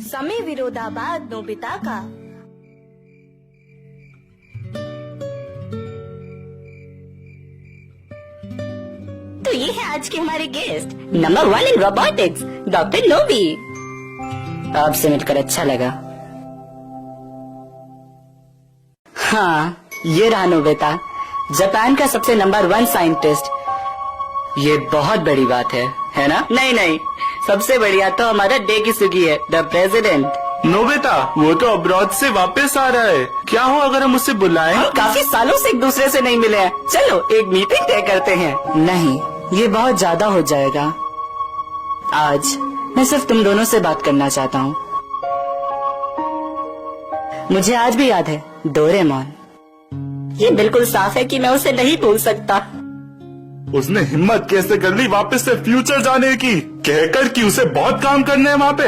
समय विरोधाभास नोबिता का। तो ये है आज के हमारे guest, number 1 in robotics, doctor Nobi. आपसे मिलकर अच्छा लगा। हाँ, ये रहा नोबिता, जापान का सबसे नंबर 1 साइंटिस्ट। ये बहुत बड़ी बात है ना? नहीं, सबसे बढ़िया तो हमारा डेकिसुगी है, द प्रेसिडेंट। नोबिता, वो तो अब्रॉड से वापस आ रहा है। क्या हो अगर हम उससे बुलाएं? हम काफी सालों से एक दूसरे से नहीं मिले हैं। चलो एक मीटिंग तय करते हैं। नहीं, ये बहुत ज्यादा हो जाएगा। आज मैं सिर्फ तुम दोनों से बात करना चाहता हूँ। मुझे आज भी याद है डोरेमोन। ये बिल्कुल साफ है कि मैं उसे नहीं भूल सकता। उसने हिम्मत कैसे कर ली वापस से फ्यूचर जाने की, कहकर कि उसे बहुत काम करने हैं वहाँ पे।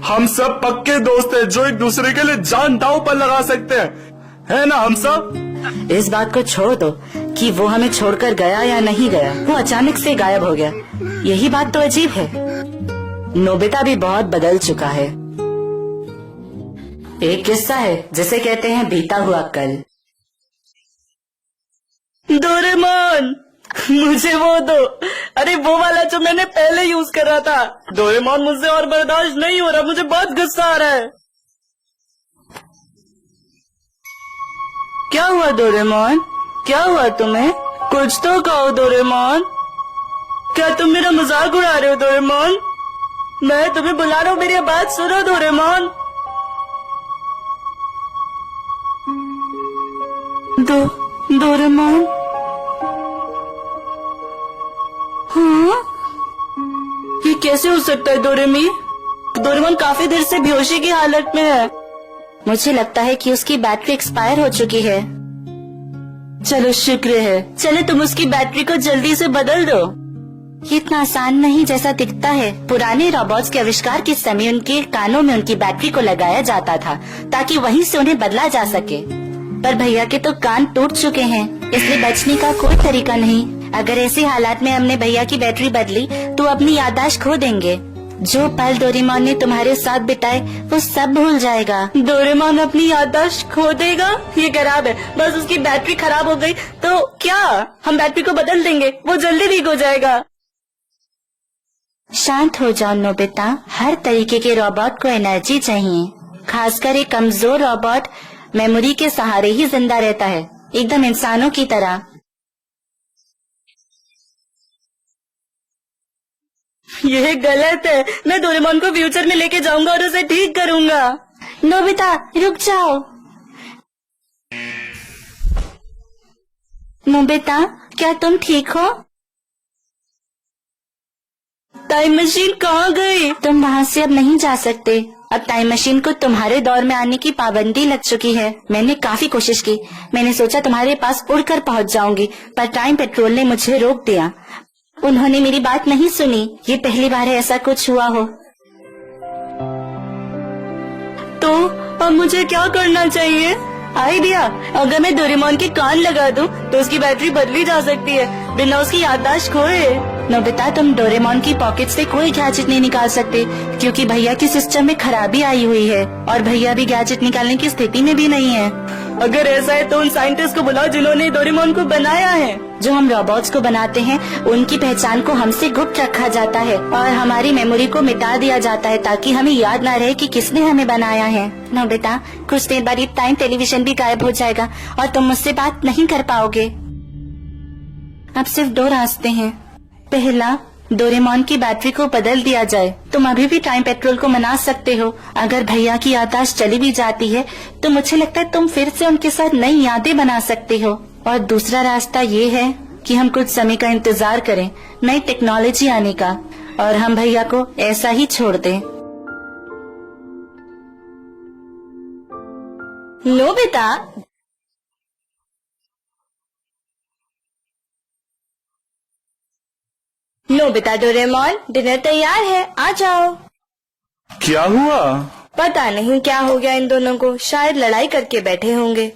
हम सब पक्के दोस्त हैं जो एक दूसरे के लिए जान दांव पर लगा सकते हैं, है ना हम सब? इस बात को छोड़ दो कि वो हमें छोड़कर गया या नहीं गया। वो अचानक से गायब हो गया, यही बात तो अजीब है। नोबिता भी बहुत बदल चुका है। एक किस्सा है जिसे कहते हैं बीता हुआ कल। डोरेमोन, मुझे वो दो। अरे वो वाला जो मैंने पहले यूज करा था। डोरेमोन, मुझसे और बर्दाश्त नहीं हो रहा, मुझे बहुत गुस्सा आ रहा है। क्या हुआ डोरेमोन? क्या हुआ तुम्हें? कुछ तो कहो डोरेमोन। क्या तुम मेरा मजाक उड़ा रहे हो डोरेमोन? मैं तुम्हें बुला रहा हूँ, मेरी बात सुनो डोरेमोन। डोरेमोन? हाँ? ये कैसे हो सकता है डोरेमी? डोरेमोन काफी देर से बेहोशी की हालत में है। मुझे लगता है कि उसकी बैटरी एक्सपायर हो चुकी है। चलो शुक्र है। चलो तुम उसकी बैटरी को जल्दी से बदल दो। ये इतना आसान नहीं जैसा दिखता है। पुराने रोबोट्स के आविष्कार के समय उनके कानों में उनकी बैटरी को लगाया जाता था ताकि वहीं से उन्हें बदला जा सके। पर भैया के तो कान टूट चुके हैं, इसलिए बचने का कोई तरीका नहीं। अगर ऐसे हालात में हमने भैया की बैटरी बदली तो अपनी याददाश्त खो देंगे। जो पल डोरेमोन ने तुम्हारे साथ बिताए वो सब भूल जाएगा। डोरेमोन अपनी याददाश्त खो देगा? ये खराब है। बस उसकी बैटरी खराब हो गई तो क्या, हम बैटरी को बदल देंगे, वो जल्दी ठीक हो जाएगा। शांत हो जाओ नोबिता। हर तरीके के रोबोट को एनर्जी चाहिए, खासकर एक कमजोर रोबोट मेमोरी के सहारे ही जिंदा रहता है, एकदम इंसानों की तरह। यह गलत है। मैं डोरेमोन को फ्यूचर में लेके जाऊंगा और उसे ठीक करूंगा। नोबिता रुक जाओ। नोबिता, क्या तुम ठीक हो? टाइम मशीन कहाँ गई? तुम वहाँ से अब नहीं जा सकते। अब टाइम मशीन को तुम्हारे दौर में आने की पाबंदी लग चुकी है। मैंने काफी कोशिश की। मैंने सोचा तुम्हारे पास उड़कर पहुँच जाऊंगी, पर टाइम पेट्रोल ने मुझे रोक दिया। उन्होंने मेरी बात नहीं सुनी। ये पहली बार है ऐसा कुछ हुआ हो। तो अब मुझे क्या करना चाहिए? आइडिया, अगर मैं डोरेमोन के कान लगा दूं तो उसकी बैटरी बदली जा सकती है बिना उसकी याददाश्त खोए। नोबिता, तुम डोरेमोन की पॉकेट से कोई गैजेट नहीं निकाल सकते क्योंकि भैया की सिस्टम में खराबी आई हुई है और भैया भी गैजेट निकालने की स्थिति में भी नहीं है। अगर ऐसा है तो उन साइंटिस्ट को बुलाओ जिन्होंने डोरेमोन को बनाया है। जो हम रोबोट्स को बनाते हैं उनकी पहचान को हमसे गुप्त रखा जाता है और हमारी मेमोरी को मिटा दिया जाता है ताकि हमें याद न रहे कि किसने हमें बनाया है। नोबिता, कुछ देर बाद ये टाइम टेलीविजन भी गायब हो जाएगा और तुम मुझसे बात नहीं कर पाओगे। अब सिर्फ 2 रास्ते हैं। पहला, डोरेमोन की बैटरी को बदल दिया जाए। तुम अभी भी टाइम पेट्रोल को मना सकते हो। अगर भैया की याददाश्त चली भी जाती है तो मुझे लगता है तुम फिर से उनके साथ नई यादें बना सकते हो। और दूसरा रास्ता ये है कि हम कुछ समय का इंतजार करें नई टेक्नोलॉजी आने का और हम भैया को ऐसा ही छोड़ दें। नोबिता, नोबिता डोरेमोन, डिनर तैयार है, आ जाओ। क्या हुआ? पता नहीं क्या हो गया इन दोनों को, शायद लड़ाई करके बैठे होंगे।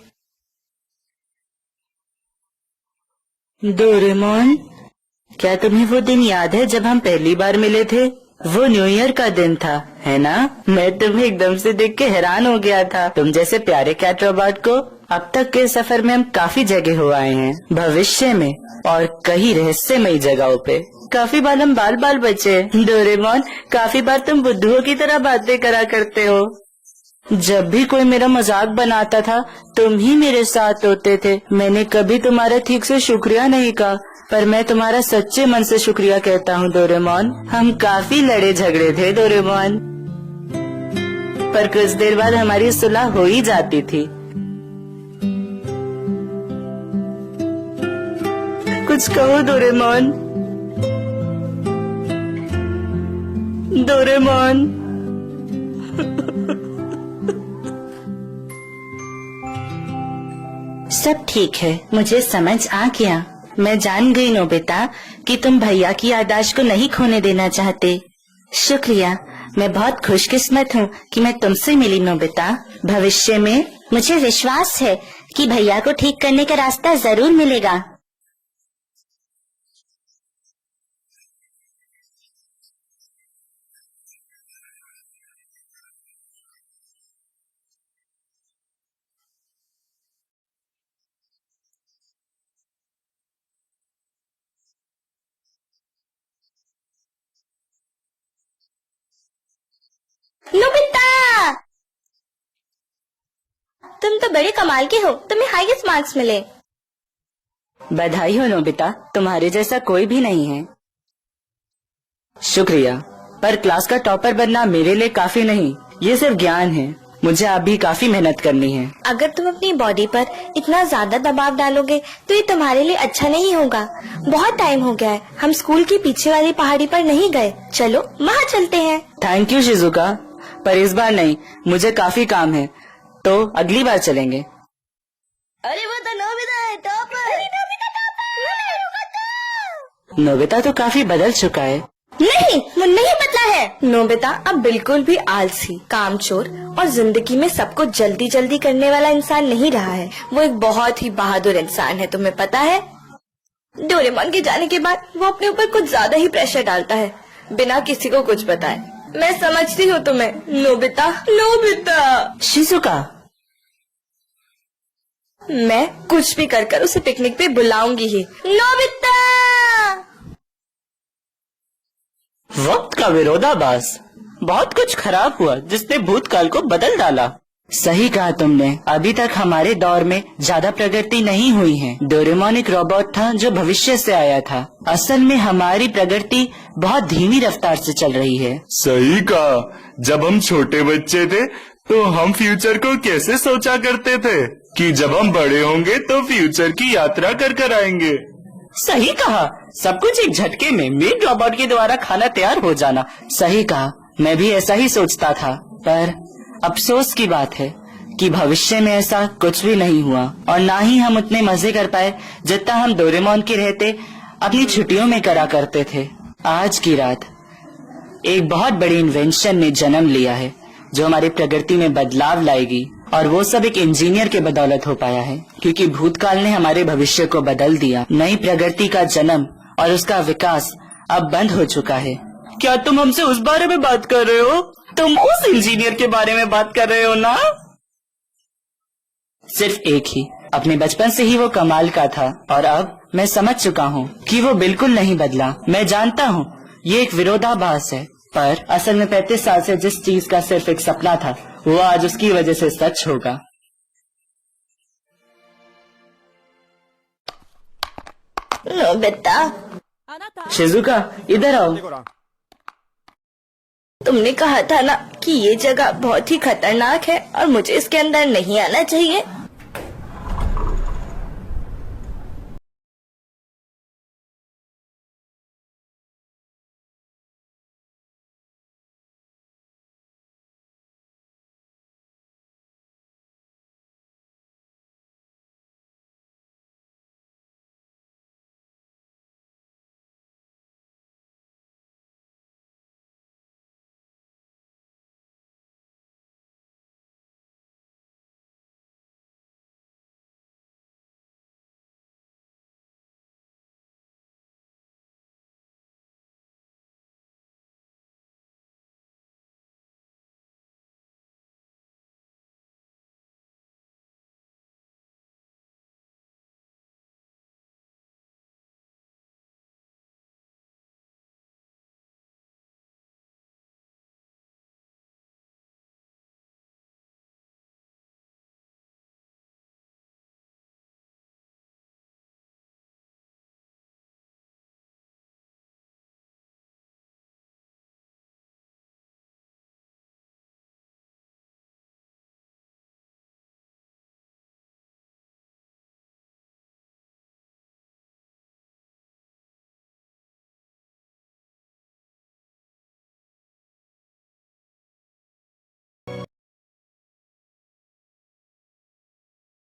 डोरेमोन, क्या तुम्हें वो दिन याद है जब हम पहली बार मिले थे? वो न्यू ईयर का दिन था, है ना? मैं तुम्हें एकदम से देख के हैरान हो गया था। तुम जैसे प्यारे कैट रोबोट को अब तक के सफर में हम काफी जगह हो आए हैं, भविष्य में और कई रहस्यमयी जगहों पे। काफी बार हम बाल बाल बचे। डोरेमोन, काफी बार तुम बुद्धुओं की तरह बातें करा करते हो। जब भी कोई मेरा मजाक बनाता था तुम ही मेरे साथ होते थे। मैंने कभी तुम्हारा ठीक से शुक्रिया नहीं कहा, पर मैं तुम्हारा सच्चे मन से शुक्रिया कहता हूँ डोरेमोन। हम काफी लड़े झगड़े थे डोरेमोन, पर कुछ देर बाद हमारी सुलह हो ही जाती थी। कुछ कहो डोरेमोन। डोरेमोन सब ठीक है, मुझे समझ आ गया। मैं जान गई नोबिता कि तुम भैया की याददाश्त को नहीं खोने देना चाहते। शुक्रिया, मैं बहुत खुशकिस्मत हूँ कि मैं तुमसे मिली नोबिता। भविष्य में मुझे विश्वास है कि भैया को ठीक करने का रास्ता जरूर मिलेगा। नोबिता, तुम तो बड़े कमाल के हो, तुम्हें हाईएस्ट मार्क्स मिले। बधाई हो नोबिता, तुम्हारे जैसा कोई भी नहीं है। शुक्रिया, पर क्लास का टॉपर बनना मेरे लिए काफी नहीं, ये सिर्फ ज्ञान है। मुझे अभी काफी मेहनत करनी है। अगर तुम अपनी बॉडी पर इतना ज्यादा दबाव डालोगे तो ये तुम्हारे लिए अच्छा नहीं होगा। बहुत टाइम हो गया है, हम स्कूल के पीछे वाली पहाड़ी पर नहीं गए। चलो वहाँ चलते हैं। थैंक यू शिजुका, पर इस बार नहीं, मुझे काफी काम है, तो अगली बार चलेंगे। अरे वो तो नोबिता है, टॉपर। नोबिता तो काफी बदल चुका है। नहीं, वो नहीं बदला है। नोबिता अब बिल्कुल भी आलसी, कामचोर और जिंदगी में सबको जल्दी जल्दी करने वाला इंसान नहीं रहा है। वो एक बहुत ही बहादुर इंसान है, तुम्हें पता है? डोरेमोन के जाने के बाद वो अपने ऊपर कुछ ज्यादा ही प्रेशर डालता है, बिना किसी को कुछ बताए। मैं समझती हूँ तुम्हें नोबिता। नोबिता, शिजुका, मैं कुछ भी कर उसे पिकनिक पे बुलाऊंगी ही। नोबिता, वक्त का विरोधाभास। बहुत कुछ खराब हुआ जिसने भूतकाल को बदल डाला। सही कहा तुमने, अभी तक हमारे दौर में ज्यादा प्रगति नहीं हुई है। डोरेमोन एक रोबोट था जो भविष्य से आया था। असल में हमारी प्रगति बहुत धीमी रफ्तार से चल रही है। सही कहा, जब हम छोटे बच्चे थे तो हम फ्यूचर को कैसे सोचा करते थे कि जब हम बड़े होंगे तो फ्यूचर की यात्रा कर आएंगे। सही कहा, सब कुछ एक झटके में मेड रोबोट के द्वारा खाना तैयार हो जाना। सही कहा, मैं भी ऐसा ही सोचता था, पर अफसोस की बात है कि भविष्य में ऐसा कुछ भी नहीं हुआ और ना ही हम उतने मजे कर पाए जितना हम डोरेमोन के रहते अपनी छुट्टियों में करा करते थे। आज की रात एक बहुत बड़ी इन्वेंशन ने जन्म लिया है जो हमारी प्रगति में बदलाव लाएगी, और वो सब एक इंजीनियर के बदौलत हो पाया है, क्योंकि भूतकाल ने हमारे भविष्य को बदल दिया। नई प्रगति का जन्म और उसका विकास अब बंद हो चुका है। क्या तुम हमसे उस बारे में बात कर रहे हो? तुम उस इंजीनियर के बारे में बात कर रहे हो ना? सिर्फ एक ही, अपने बचपन से ही वो कमाल का था और अब मैं समझ चुका हूँ कि वो बिल्कुल नहीं बदला। मैं जानता हूँ ये एक विरोधाभास है, पर असल में 35 साल से जिस चीज का सिर्फ एक सपना था वो आज उसकी वजह से सच होगा। नोबिता, शिजुका, इधर आओ। तुमने कहा था ना कि ये जगह बहुत ही खतरनाक है और मुझे इसके अंदर नहीं आना चाहिए।